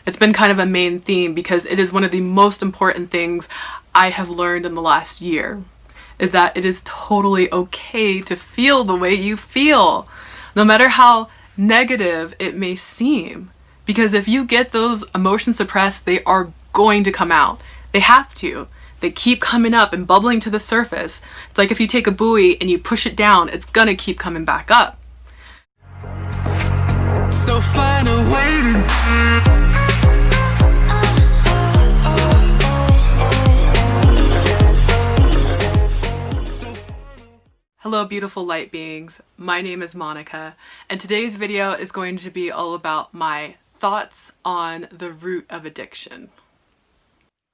It's been kind of a main theme because it is one of the most important things I have learned in the last year, is that it is totally okay to feel the way you feel, no matter how negative it may seem. Because if you get those emotions suppressed, they are going to come out. They have to. They keep coming up and bubbling to the surface. It's like if you take a buoy and you push it down, it's gonna keep coming back up. So find a way to... Hello beautiful light beings, my name is Monica, and today's video is going to be all about my thoughts on the root of addiction.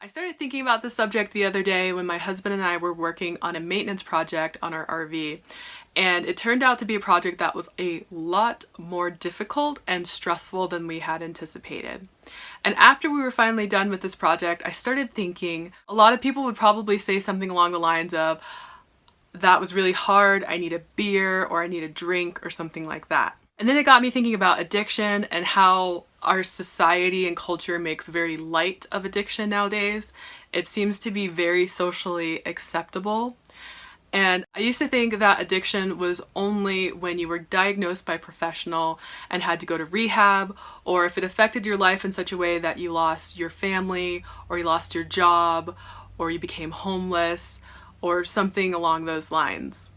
I started thinking about this subject the other day when my husband and I were working on a maintenance project on our RV, and it turned out to be a project that was a lot more difficult and stressful than we had anticipated. And after we were finally done with this project, I started thinking a lot of people would probably say something along the lines of, "That was really hard, I need a beer," or "I need a drink," or something like that. And then it got me thinking about addiction and how our society and culture makes very light of addiction nowadays. It seems to be very socially acceptable. And I used to think that addiction was only when you were diagnosed by a professional and had to go to rehab, or if it affected your life in such a way that you lost your family, or you lost your job, or you became homeless, or something along those lines.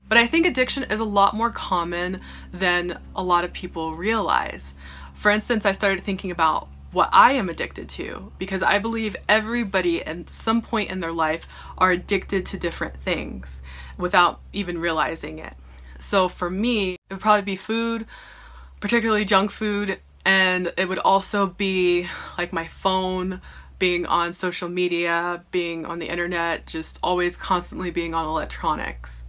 But I think addiction is a lot more common than a lot of people realize. For instance, I started thinking about what I am addicted to, because I believe everybody at some point in their life are addicted to different things without even realizing it. So for me, it would probably be food, particularly junk food, and it would also be like my phone, being on social media, being on the internet, just always constantly being on electronics.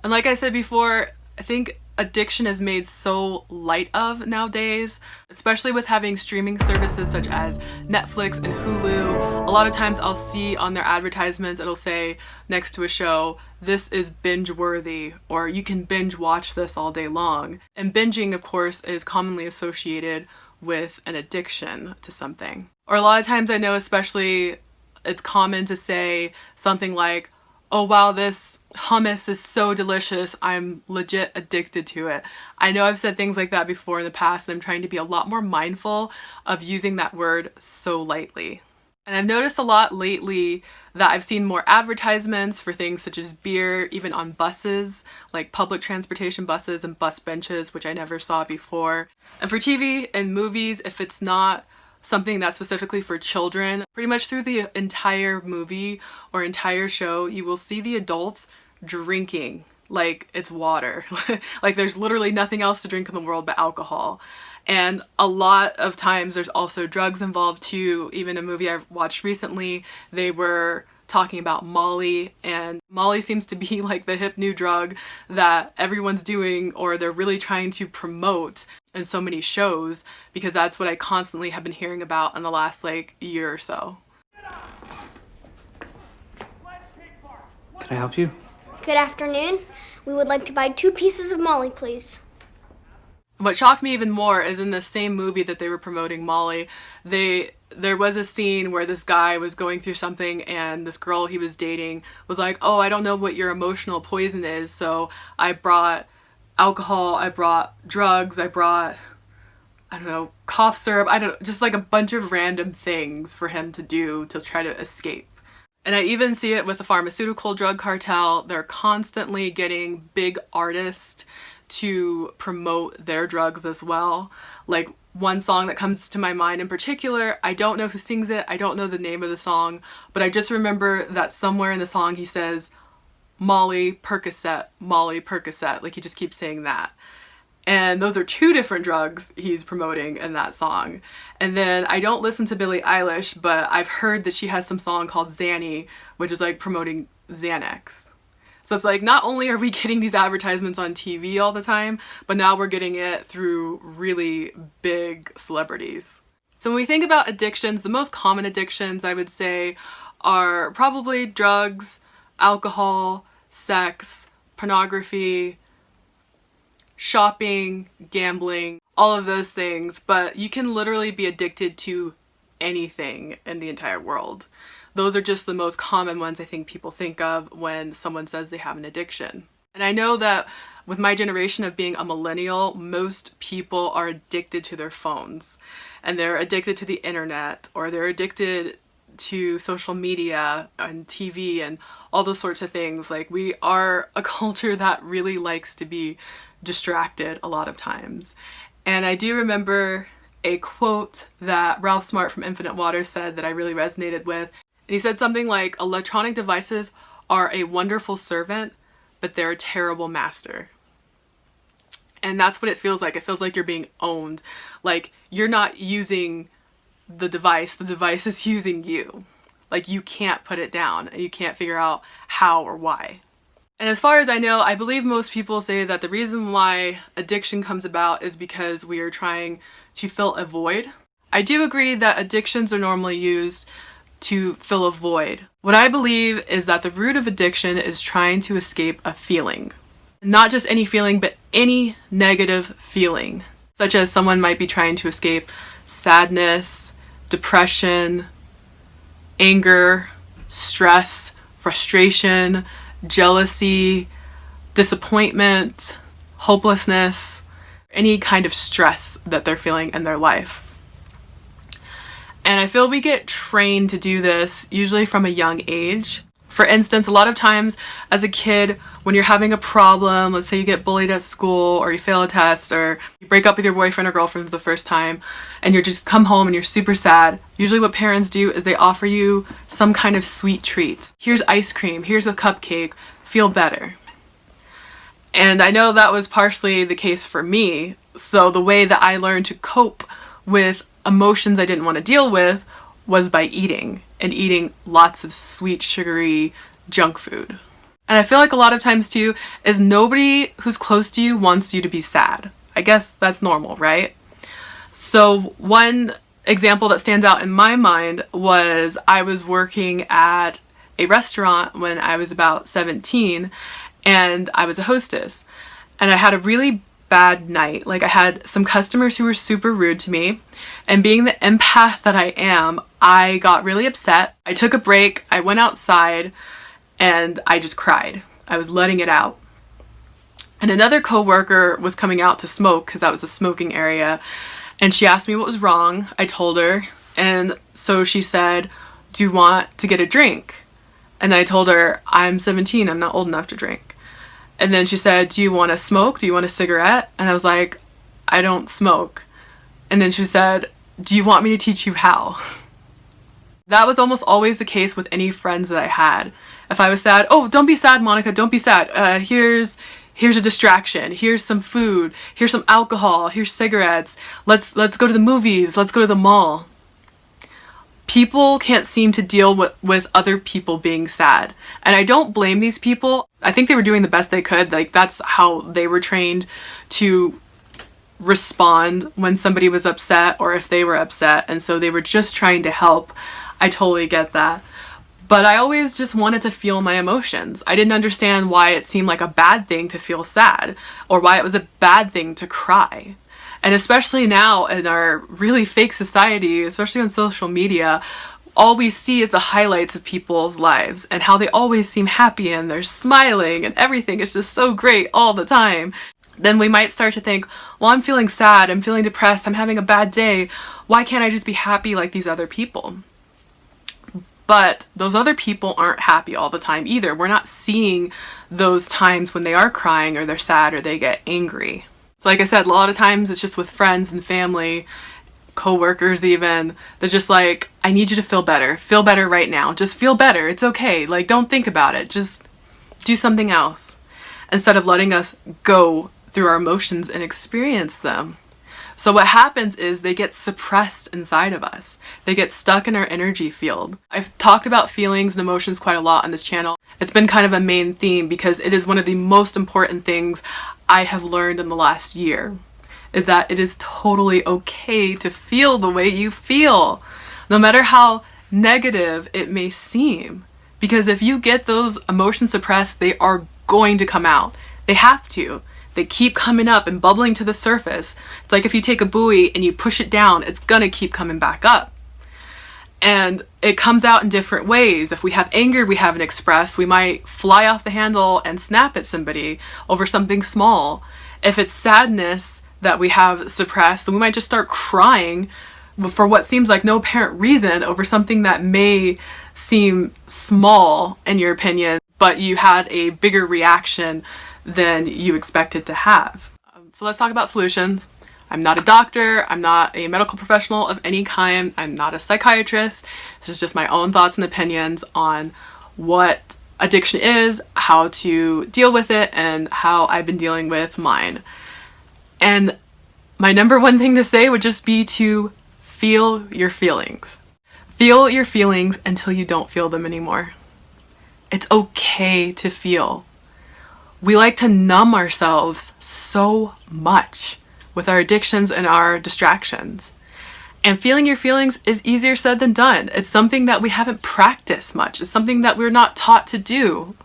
And like I said before, I think addiction is made so light of nowadays, especially with having streaming services such as Netflix and Hulu. A lot of times I'll see on their advertisements, it'll say next to a show, "This is binge worthy," or "You can binge watch this all day long." And binging, of course, is commonly associated with an addiction to something. Or a lot of times I know, especially, it's common to say something like, "Oh wow, this hummus is so delicious, I'm legit addicted to it." I know I've said things like that before in the past, and I'm trying to be a lot more mindful of using that word so lightly. And I've noticed a lot lately that I've seen more advertisements for things such as beer, even on buses, like public transportation buses and bus benches, which I never saw before. And for TV and movies, if it's not something that's specifically for children, pretty much through the entire movie or entire show, you will see the adults drinking like it's water. Like there's literally nothing else to drink in the world but alcohol. And a lot of times there's also drugs involved too. Even a movie I watched recently, they were talking about Molly, and Molly seems to be like the hip new drug that everyone's doing, or they're really trying to promote in so many shows, because that's what I constantly have been hearing about in the last year or so. Can I help you? Good afternoon. We would like to buy 2 pieces of Molly, please. What shocked me even more is in the same movie that they were promoting Molly, there was a scene where this guy was going through something and this girl he was dating was like, "Oh, I don't know what your emotional poison is, so I brought alcohol, I brought drugs, I brought, I don't know, cough syrup, just like a bunch of random things for him to do to try to escape." And I even see it with the pharmaceutical drug cartel. They're constantly getting big artists to promote their drugs as well. Like one song that comes to my mind in particular, I don't know who sings it, I don't know the name of the song, but I just remember that somewhere in the song he says, "Molly Percocet, Molly Percocet," like he just keeps saying that. And those are 2 different drugs he's promoting in that song. And then I don't listen to Billie Eilish, but I've heard that she has some song called Xanny, which is like promoting Xanax. So it's like, not only are we getting these advertisements on TV all the time, but now we're getting it through really big celebrities. So when we think about addictions, the most common addictions I would say are probably drugs, alcohol, sex, pornography, shopping, gambling, all of those things. But you can literally be addicted to anything in the entire world. Those are just the most common ones I think people think of when someone says they have an addiction. And I know that with my generation of being a millennial, most people are addicted to their phones, and they're addicted to the internet, or they're addicted to social media and TV and all those sorts of things. Like, we are a culture that really likes to be distracted a lot of times. And I do remember a quote that Ralph Smart from Infinite Water said that I really resonated with. And he said something like, "Electronic devices are a wonderful servant, but they're a terrible master." And that's what it feels like. It feels like you're being owned. Like, you're not using the device is using you. Like, you can't put it down. You can't figure out how or why. And as far as I know, I believe most people say that the reason why addiction comes about is because we are trying to fill a void. I do agree that addictions are normally used to fill a void. What I believe is that the root of addiction is trying to escape a feeling. Not just any feeling, but any negative feeling. Such as someone might be trying to escape sadness, depression, anger, stress, frustration, jealousy, disappointment, hopelessness, any kind of stress that they're feeling in their life. And I feel we get trained to do this usually from a young age. For instance, a lot of times as a kid, when you're having a problem, let's say you get bullied at school, or you fail a test, or you break up with your boyfriend or girlfriend for the first time, and you just come home and you're super sad, usually what parents do is they offer you some kind of sweet treats. Here's ice cream, here's a cupcake, feel better. And I know that was partially the case for me, so the way that I learned to cope with emotions I didn't want to deal with was by eating, and eating lots of sweet, sugary junk food. And I feel like a lot of times too is nobody who's close to you wants you to be sad. I guess that's normal, right? So one example that stands out in my mind was I was working at a restaurant when I was about 17, and I was a hostess. And I had a really bad night. Like, I had some customers who were super rude to me, and being the empath that I am, I got really upset. I took a break, I went outside, and I just cried. I was letting it out. And another coworker was coming out to smoke, because that was a smoking area, and she asked me what was wrong. I told her, and so she said, "Do you want to get a drink?" And I told her, "I'm 17, I'm not old enough to drink." And then she said, "Do you want to smoke? Do you want a cigarette?" And I was like, "I don't smoke." And then she said, "Do you want me to teach you how?" That was almost always the case with any friends that I had. If I was sad, "Oh, don't be sad, Monica, don't be sad. Here's a distraction. Here's some food. Here's some alcohol. Here's cigarettes. Let's go to the movies. Let's go to the mall." People can't seem to deal with other people being sad. And I don't blame these people. I think they were doing the best they could. Like, that's how they were trained to respond when somebody was upset, or if they were upset. And so they were just trying to help. I totally get that. But I always just wanted to feel my emotions. I didn't understand why it seemed like a bad thing to feel sad, or why it was a bad thing to cry. And especially now in our really fake society, especially on social media, all we see is the highlights of people's lives and how they always seem happy and they're smiling and everything is just so great all the time. Then we might start to think, well, I'm feeling sad, I'm feeling depressed, I'm having a bad day. Why can't I just be happy like these other people? But those other people aren't happy all the time either. We're not seeing those times when they are crying or they're sad or they get angry. So like I said, a lot of times it's just with friends and family, co-workers even, they're just like, "I need you to feel better right now. Just feel better. It's okay. Like, don't think about it. Just do something else." Instead of letting us go through our emotions and experience them. So what happens is they get suppressed inside of us. They get stuck in our energy field. I've talked about feelings and emotions quite a lot on this channel. It's been kind of a main theme because it is one of the most important things I have learned in the last year, is that it is totally okay to feel the way you feel, no matter how negative it may seem. Because if you get those emotions suppressed, they are going to come out. They have to. They keep coming up and bubbling to the surface. It's like if you take a buoy and you push it down, it's gonna keep coming back up. And it comes out in different ways. If we have anger we haven't expressed, we might fly off the handle and snap at somebody over something small. If it's sadness that we have suppressed, then we might just start crying for what seems like no apparent reason over something that may seem small in your opinion, but you had a bigger reaction than you expected to have. So let's talk about solutions. I'm not a doctor, I'm not a medical professional of any kind, I'm not a psychiatrist. This is just my own thoughts and opinions on what addiction is, how to deal with it, and how I've been dealing with mine. And my number one thing to say would just be to feel your feelings. Feel your feelings until you don't feel them anymore. It's okay to feel. We like to numb ourselves so much with our addictions and our distractions. And feeling your feelings is easier said than done. It's something that we haven't practiced much. It's something that we're not taught to do.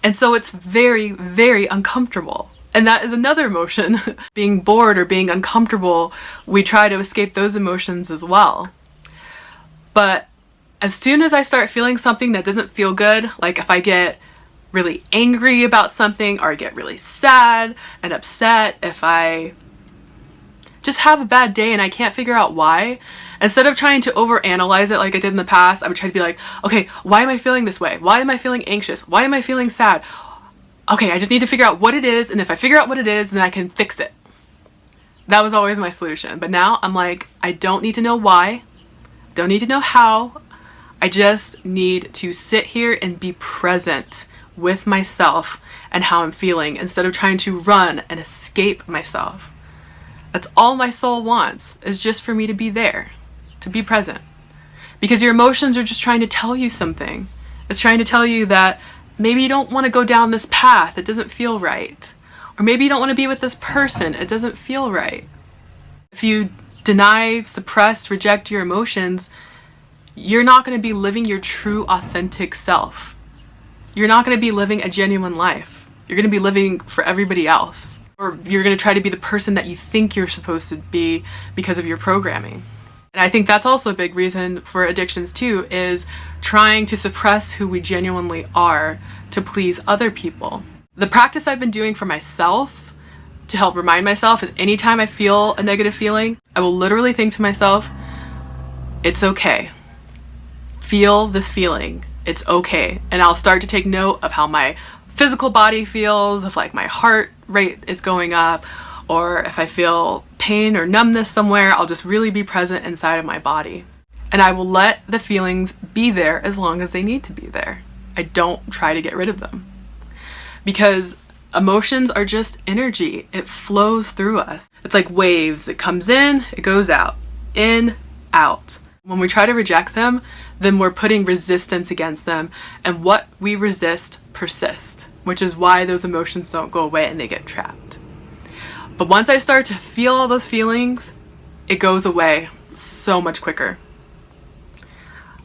And so it's very, very uncomfortable. And that is another emotion. Being bored or being uncomfortable, we try to escape those emotions as well. But as soon as I start feeling something that doesn't feel good, like if I get really angry about something or I get really sad and upset, if I just have a bad day and I can't figure out why, instead of trying to overanalyze it like I did in the past, I would try to be like, okay, why am I feeling this way? Why am I feeling anxious? Why am I feeling sad? Okay, I just need to figure out what it is, and if I figure out what it is, then I can fix it. That was always my solution. But now I'm like, I don't need to know why, don't need to know how, I just need to sit here and be present with myself and how I'm feeling instead of trying to run and escape myself. That's all my soul wants, is just for me to be there, to be present. Because your emotions are just trying to tell you something. It's trying to tell you that maybe you don't want to go down this path, it doesn't feel right. Or maybe you don't want to be with this person, it doesn't feel right. If you deny, suppress, reject your emotions, you're not going to be living your true, authentic self. You're not going to be living a genuine life. You're going to be living for everybody else. Or you're going to try to be the person that you think you're supposed to be because of your programming. And I think that's also a big reason for addictions too, is trying to suppress who we genuinely are to please other people. The practice I've been doing for myself to help remind myself is anytime I feel a negative feeling, I will literally think to myself, it's okay. Feel this feeling. It's okay. And I'll start to take note of how my physical body feels, if like my heart rate is going up, or if I feel pain or numbness somewhere, I'll just really be present inside of my body. And I will let the feelings be there as long as they need to be there. I don't try to get rid of them. Because emotions are just energy. It flows through us. It's like waves. It comes in, it goes out. In, out. When we try to reject them, then we're putting resistance against them, and what we resist persists, which is why those emotions don't go away and they get trapped. But once I start to feel all those feelings, it goes away so much quicker.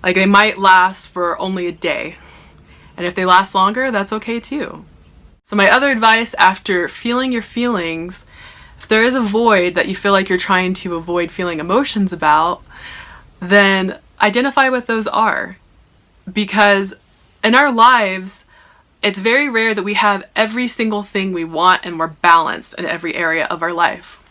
Like they might last for only a day, and if they last longer, that's okay too. So my other advice after feeling your feelings, if there is a void that you feel like you're trying to avoid feeling emotions about, then identify what those are. Because in our lives, it's very rare that we have every single thing we want and we're balanced in every area of our life.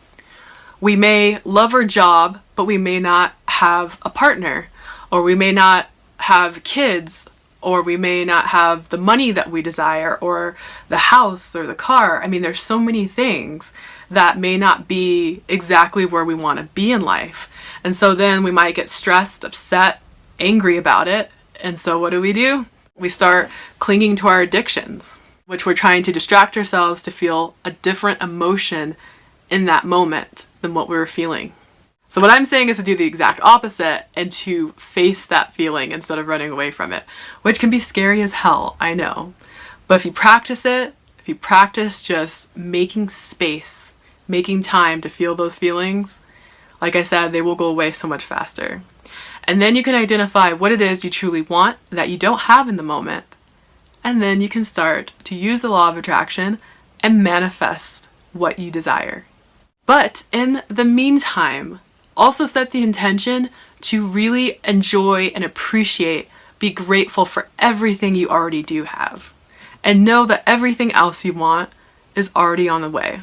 We may love our job, but we may not have a partner, or we may not have kids, or we may not have the money that we desire, or the house or the car. I mean, there's so many things that may not be exactly where we want to be in life. And so then we might get stressed, upset, angry about it. And so what do? We start clinging to our addictions, which we're trying to distract ourselves to feel a different emotion in that moment than what we were feeling. So what I'm saying is to do the exact opposite and to face that feeling instead of running away from it, which can be scary as hell, I know. But if you practice it, if you practice just making space, making time to feel those feelings, like I said, they will go away so much faster. And then you can identify what it is you truly want that you don't have in the moment. And then you can start to use the law of attraction and manifest what you desire. But in the meantime, also set the intention to really enjoy and appreciate, be grateful for everything you already do have, and know that everything else you want is already on the way.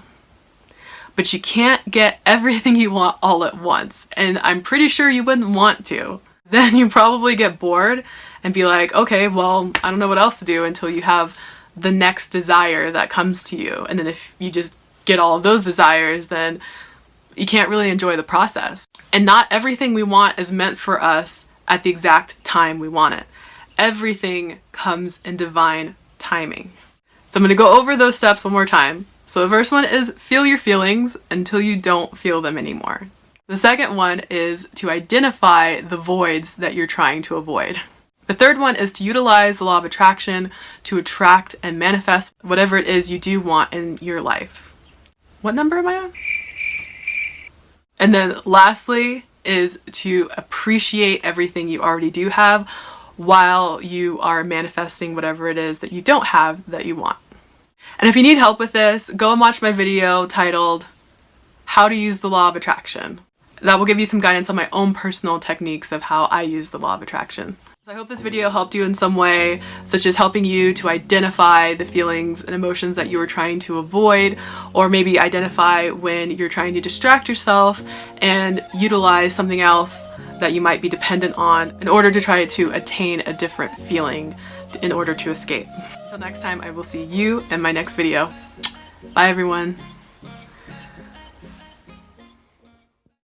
But you can't get everything you want all at once, and I'm pretty sure you wouldn't want to. Then you probably get bored and be like, okay, well, I don't know what else to do until you have the next desire that comes to you. And then if you just get all of those desires, then you can't really enjoy the process. And not everything we want is meant for us at the exact time we want it. Everything comes in divine timing. So I'm going to go over those steps one more time. So the first one is feel your feelings until you don't feel them anymore. The second one is to identify the voids that you're trying to avoid. The third one is to utilize the law of attraction to attract and manifest whatever it is you do want in your life. What number am I on? And then lastly is to appreciate everything you already do have while you are manifesting whatever it is that you don't have that you want. And if you need help with this, go and watch my video titled How to Use the Law of Attraction. That will give you some guidance on my own personal techniques of how I use the law of attraction. So I hope this video helped you in some way, such as helping you to identify the feelings and emotions that you were trying to avoid, or maybe identify when you're trying to distract yourself and utilize something else that you might be dependent on in order to try to attain a different feeling in order to escape. Until next time, I will see you in my next video. Bye everyone.